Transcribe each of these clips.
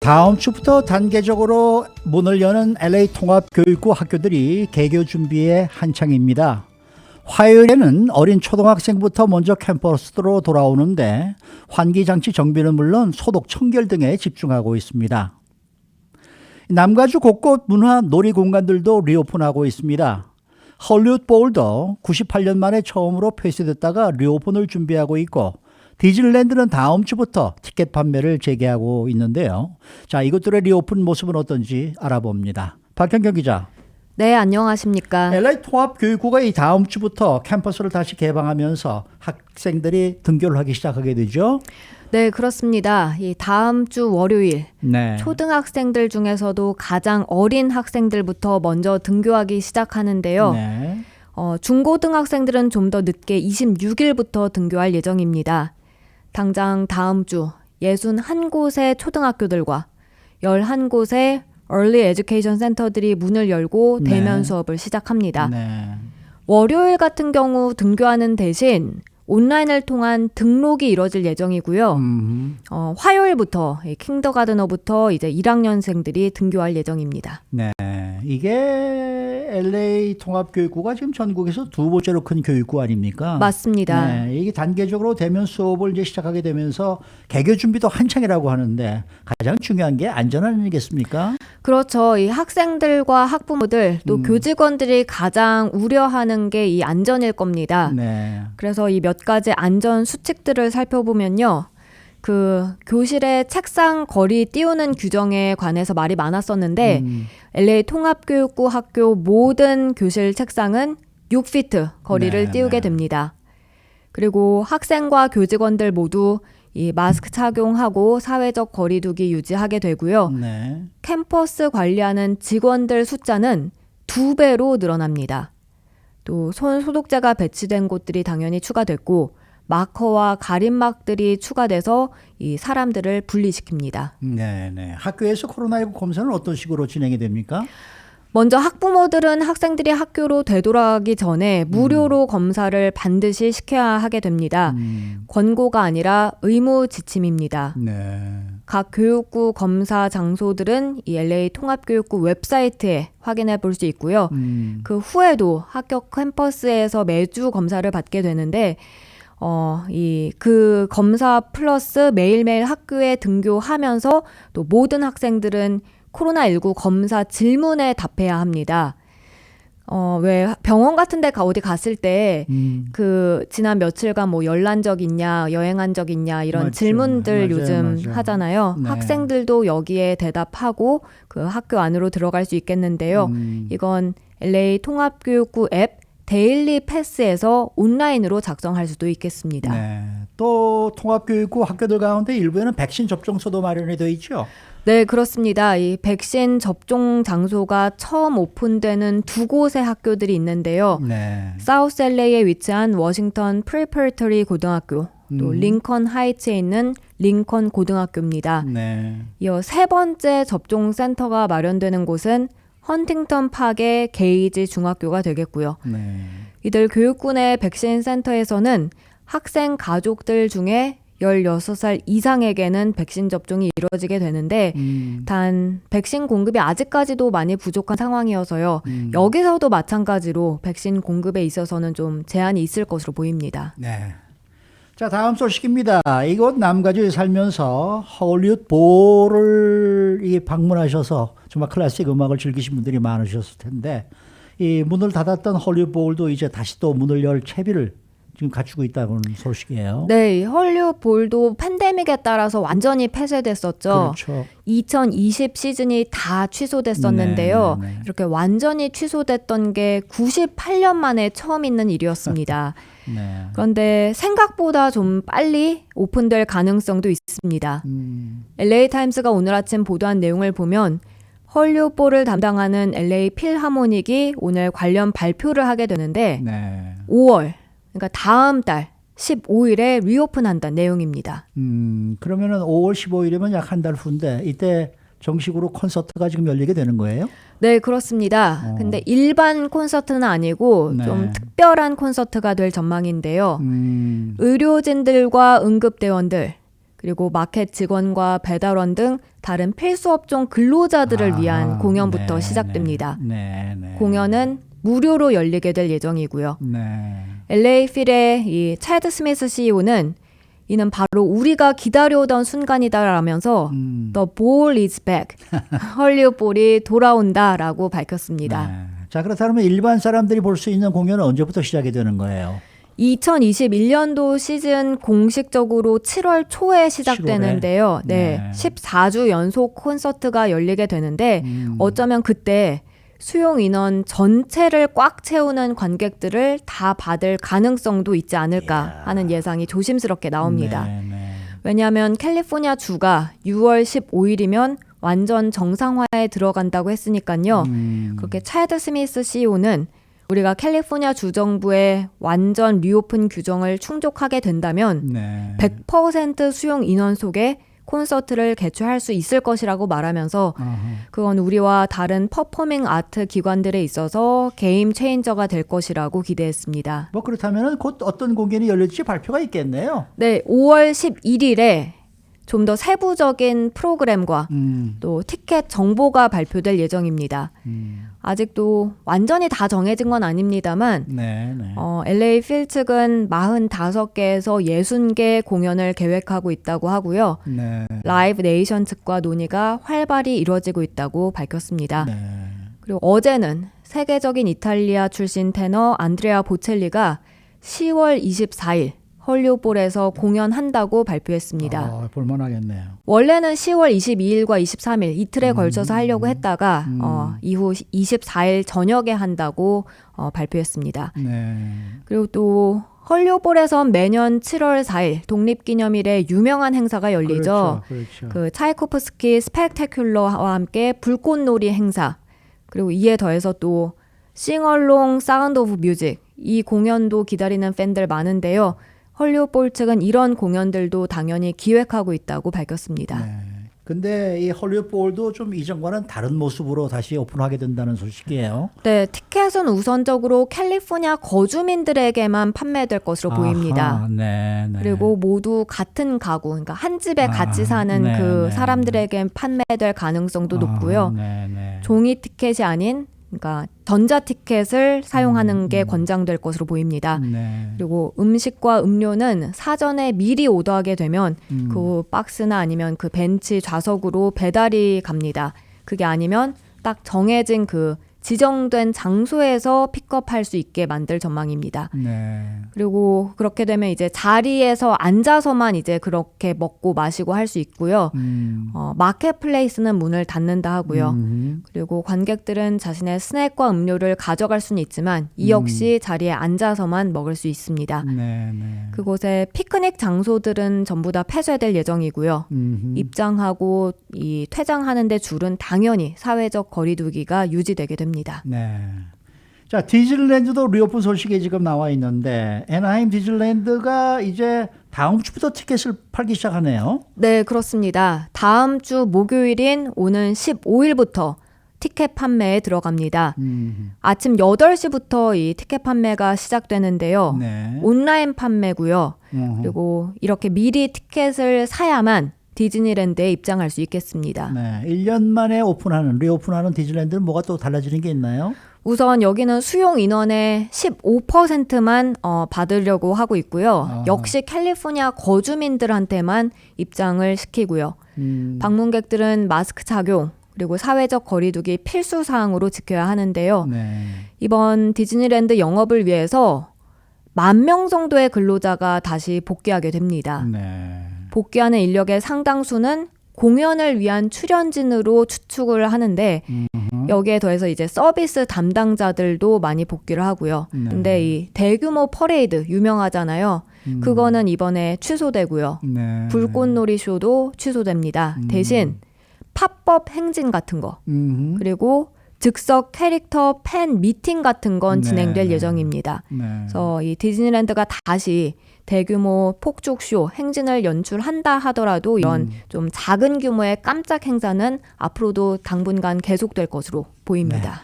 다음 주부터 단계적으로 문을 여는 LA 통합교육부 학교들이 개교 준비에 한창입니다. 화요일에는 어린 초등학생부터 먼저 캠퍼스로 돌아오는데 환기장치 정비는 물론 소독 청결 등에 집중하고 있습니다. 남가주 곳곳 문화 놀이공간들도 리오픈하고 있습니다. 헐리우드 볼도 98년 만에 처음으로 폐쇄됐다가 리오픈을 준비하고 있고 디즈니랜드는 다음 주부터 티켓 판매를 재개하고 있는데요. 자, 이것들의 리오픈 모습은 어떤지 알아봅니다. 박현경 기자. 네, 안녕하십니까. LA 통합교육부가 이 다음 주부터 캠퍼스를 다시 개방하면서 학생들이 등교를 하기 시작하게 되죠. 네, 그렇습니다. 이 다음 주 월요일 네. 초등학생들 중에서도 가장 어린 학생들부터 먼저 등교하기 시작하는데요. 네. 중고등학생들은 좀 더 늦게 26일부터 등교할 예정입니다. 당장 다음 주 61곳의 초등학교들과 11곳의 Early Education 센터들이 문을 열고 네. 대면 수업을 시작합니다. 네. 월요일 같은 경우 등교하는 대신 온라인을 통한 등록이 이뤄질 예정이고요. 화요일부터 킹더가드너부터 이제 1학년생들이 등교할 예정입니다. 네. 이게 LA 통합교육부가 지금 전국에서 두 번째로 큰 교육부 아닙니까? 맞습니다. 네. 이게 단계적으로 대면 수업을 이제 시작하게 되면서 개교 준비도 한창이라고 하는데 가장 중요한 게 안전 아니겠습니까? 그렇죠. 이 학생들과 학부모들 또 교직원들이 가장 우려하는 게 이 안전일 겁니다. 네. 그래서 이 몇 가지 안전 수칙들을 살펴보면요. 그 교실의 책상 거리 띄우는 규정에 관해서 말이 많았었는데 LA 통합교육부 학교 모든 교실 책상은 6피트 거리를 네, 띄우게 네. 됩니다. 그리고 학생과 교직원들 모두 이 마스크 착용하고 사회적 거리두기 유지하게 되고요. 네. 캠퍼스 관리하는 직원들 숫자는 2배로 늘어납니다. 또 손 소독제가 배치된 곳들이 당연히 추가됐고 마커와 가림막들이 추가돼서 이 사람들을 분리시킵니다. 네, 네. 학교에서 코로나19 검사는 어떤 식으로 진행이 됩니까? 먼저 학부모들은 학생들이 학교로 되돌아가기 전에 무료로 검사를 반드시 시켜야 하게 됩니다. 권고가 아니라 의무 지침입니다. 네. 각 교육부 검사 장소들은 이 LA 통합교육부 웹사이트에 확인해 볼 수 있고요. 그 후에도 학교 캠퍼스에서 매주 검사를 받게 되는데 그 검사 플러스 매일매일 학교에 등교하면서 또 모든 학생들은 코로나19 검사 질문에 답해야 합니다. 왜 병원 같은 데 어디 갔을 때 그 지난 며칠간 뭐 열난 적 있냐, 여행한 적 있냐 이런 맞죠. 질문들 맞아요, 요즘 맞아요. 하잖아요. 네. 학생들도 여기에 대답하고 그 학교 안으로 들어갈 수 있겠는데요. 이건 LA 통합교육부 앱 데일리 패스에서 온라인으로 작성할 수도 있겠습니다. 네. 또 통합교육부 학교들 가운데 일부에는 백신 접종소도 마련이 되어 있죠. 네, 그렇습니다. 이 백신 접종 장소가 처음 오픈되는 두 곳의 학교들이 있는데요. 네. 사우스 LA에 위치한 워싱턴 프리퍼레터리 고등학교, 또 링컨 하이츠에 있는 링컨 고등학교입니다. 네. 이어 세 번째 접종 센터가 마련되는 곳은 헌팅턴 파크의 게이지 중학교가 되겠고요. 네. 이들 교육군의 백신 센터에서는 학생 가족들 중에 16살 이상에게는 백신 접종이 이루어지게 되는데 단 백신 공급이 아직까지도 많이 부족한 상황이어서요. 여기서도 마찬가지로 백신 공급에 있어서는 좀 제한이 있을 것으로 보입니다. 네. 자, 다음 소식입니다. 이곳 남가주에 살면서 헐리우드 볼을 방문하셔서 정말 클래식 음악을 즐기신 분들이 많으셨을 텐데 이 문을 닫았던 헐리우드 볼도 이제 다시 또 문을 열 채비를 지금 갖추고 있다는 소식이에요. 네, 헐리우드 볼도 팬데믹에 따라서 완전히 폐쇄됐었죠. 그렇죠. 2020 시즌이 다 취소됐었는데요. 네. 이렇게 완전히 취소됐던 게 98년 만에 처음 있는 일이었습니다. 네. 그런데 생각보다 좀 빨리 오픈될 가능성도 있습니다. LA 타임스가 오늘 아침 보도한 내용을 보면 헐리우드 볼을 담당하는 LA 필하모닉이 오늘 관련 발표를 하게 되는데 네. 5월, 그러니까 다음 달 15일에 리오픈한다는 내용입니다. 그러면은 5월 15일이면 약 한 달 후인데 이때 정식으로 콘서트가 지금 열리게 되는 거예요? 네, 그렇습니다. 근데 일반 콘서트는 아니고 네. 좀 특별한 콘서트가 될 전망인데요. 의료진들과 응급대원들, 그리고 마켓 직원과 배달원 등 다른 필수 업종 근로자들을 위한 아하, 공연부터 네, 시작됩니다. 네. 공연은 무료로 열리게 될 예정이고요. 네. LA 필의 이 찰드 스미스 CEO는 이는 바로 우리가 기다려오던 순간이다라면서 The ball is back. 헐리우드 볼이 돌아온다라고 밝혔습니다. 네. 자, 그렇다면 일반 사람들이 볼 수 있는 공연은 언제부터 시작이 되는 거예요? 2021년도 시즌 공식적으로 7월 초에 시작되는데요. 7월에? 네. 14주 연속 콘서트가 열리게 되는데 어쩌면 그때 수용 인원 전체를 꽉 채우는 관객들을 다 받을 가능성도 있지 않을까 하는 예상이 조심스럽게 나옵니다. 네. 왜냐하면 캘리포니아 주가 6월 15일이면 완전 정상화에 들어간다고 했으니까요. 그렇게 찰드 스미스 CEO는 우리가 캘리포니아 주정부의 완전 리오픈 규정을 충족하게 된다면 네. 100% 수용 인원 속에 콘서트를 개최할 수 있을 것이라고 말하면서 그건 우리와 다른 퍼포밍 아트 기관들에 있어서 게임 체인저가 될 것이라고 기대했습니다. 뭐 그렇다면 곧 어떤 공연이 열릴지 발표가 있겠네요. 네, 5월 11일에 좀 더 세부적인 프로그램과 또 티켓 정보가 발표될 예정입니다. 아직도 완전히 다 정해진 건 아닙니다만 네. LA 필 측은 45개에서 60개 공연을 계획하고 있다고 하고요. 네. 라이브 네이션 측과 논의가 활발히 이루어지고 있다고 밝혔습니다. 네. 그리고 어제는 세계적인 이탈리아 출신 테너 안드레아 보첼리가 10월 24일 헐리우드볼에서 공연한다고 발표했습니다. 볼만하겠네요. 원래는 10월 22일과 23일 이틀에 걸쳐서 하려고 했다가 이후 24일 저녁에 한다고 발표했습니다. 네. 그리고 또 헐리우드볼에선 매년 7월 4일 독립기념일에 유명한 행사가 열리죠. 그렇죠. 그 차이코프스키 스펙테큘러와 함께 불꽃놀이 행사, 그리고 이에 더해서 또 싱얼롱 사운드 오브 뮤직, 이 공연도 기다리는 팬들 많은데요. 헐리우드볼 측은 이런 공연들도 당연히 기획하고 있다고 밝혔습니다. 네. 근데 이 헐리우드볼도 좀 이전과는 다른 모습으로 다시 오픈하게 된다는 소식이에요. 네, 티켓은 우선적으로 캘리포니아 거주민들에게만 판매될 것으로 보입니다. 네. 그리고 모두 같은 가구, 그러니까 한 집에 같이 사는 그 사람들에게 판매될 가능성도 높고요. 네. 종이 티켓이 아닌, 그러니까 전자 티켓을 사용하는 게 권장될 것으로 보입니다. 네. 그리고 음식과 음료는 사전에 미리 오더하게 되면 그 박스나 아니면 그 벤치 좌석으로 배달이 갑니다. 그게 아니면 딱 정해진 그 지정된 장소에서 픽업할 수 있게 만들 전망입니다. 네. 그리고 그렇게 되면 이제 자리에서 앉아서만 이제 그렇게 먹고 마시고 할 수 있고요. 마켓플레이스는 문을 닫는다 하고요. 그리고 관객들은 자신의 스낵과 음료를 가져갈 수는 있지만 이 역시 자리에 앉아서만 먹을 수 있습니다. 네. 그곳에 피크닉 장소들은 전부 다 폐쇄될 예정이고요. 입장하고 이 퇴장하는데 줄은 당연히 사회적 거리두기가 유지되게 됩니다. 네. 자, 디즈니랜드도 리오픈 소식이 지금 나와 있는데 애나하임 디즈니랜드가 이제 다음 주부터 티켓을 팔기 시작하네요. 네, 그렇습니다. 다음 주 목요일인 오는 15일부터 티켓 판매에 들어갑니다. 아침 8시부터 이 티켓 판매가 시작되는데요. 네. 온라인 판매고요. 그리고 이렇게 미리 티켓을 사야만 디즈니랜드에 입장할 수 있겠습니다. 네. 1년 만에 리오픈하는 디즈니랜드는 뭐가 또 달라지는 게 있나요? 우선 여기는 수용 인원의 15%만 받으려고 하고 있고요. 역시 캘리포니아 거주민들한테만 입장을 시키고요. 방문객들은 마스크 착용, 그리고 사회적 거리두기 필수 사항으로 지켜야 하는데요. 네. 이번 디즈니랜드 영업을 위해서 10,000명 정도의 근로자가 다시 복귀하게 됩니다. 네. 복귀하는 인력의 상당수는 공연을 위한 출연진으로 추측을 하는데 여기에 더해서 이제 서비스 담당자들도 많이 복귀를 하고요. 근데 이 대규모 퍼레이드 유명하잖아요. 그거는 이번에 취소되고요. 네. 불꽃놀이 쇼도 취소됩니다. 대신 팝업 행진 같은 거, 그리고 즉석 캐릭터 팬 미팅 같은 건 진행될 예정입니다. 그래서 이 디즈니랜드가 다시 대규모 폭죽쇼 행진을 연출한다 하더라도 이런 좀 작은 규모의 깜짝 행사는 앞으로도 당분간 계속될 것으로 보입니다.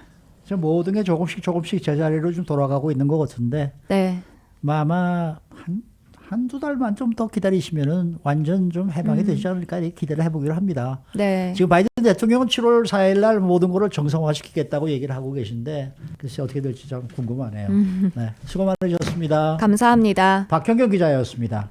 네. 모든 게 조금씩 제자리로 좀 돌아가고 있는 것 같은데 네. 아마 한두 달만 좀 더 기다리시면은 완전 좀 해방이 되지 않을까 기대를 해보기로 합니다. 네. 지금 바이든 대통령은 7월 4일 날 모든 거를 정상화시키겠다고 얘기를 하고 계신데 글쎄 어떻게 될지 좀 궁금하네요. 네, 수고 많으셨습니다. 감사합니다. 박현경 기자였습니다.